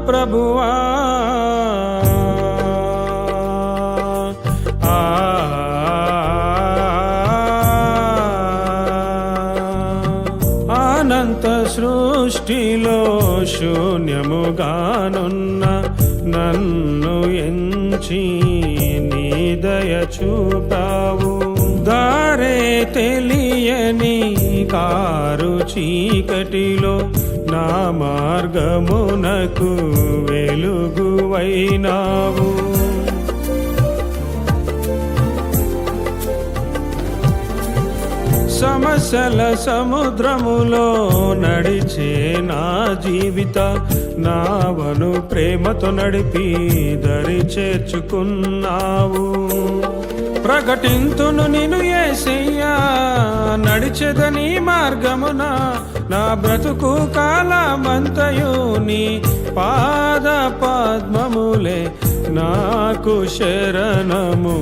ప్రభువా అనంత సృష్టిలో శూన్యముగానున్న నన్ను ఎంచి నీ దయ చూపావు. దారే తెలియని కారు చీకటిలో నా మార్గమునకు వెలుగువైనావు. సమస్యల సముద్రములో నడిచే నా జీవిత నావను ప్రేమతో నడిపి దరి చేర్చుకున్నావు. ప్రకటింతును నిన్ను యేసయ్యా, నడిచెదని మార్గమున నా బ్రతుకు కాలమంతయు నీ పాద పద్మములే నాకు శరణము.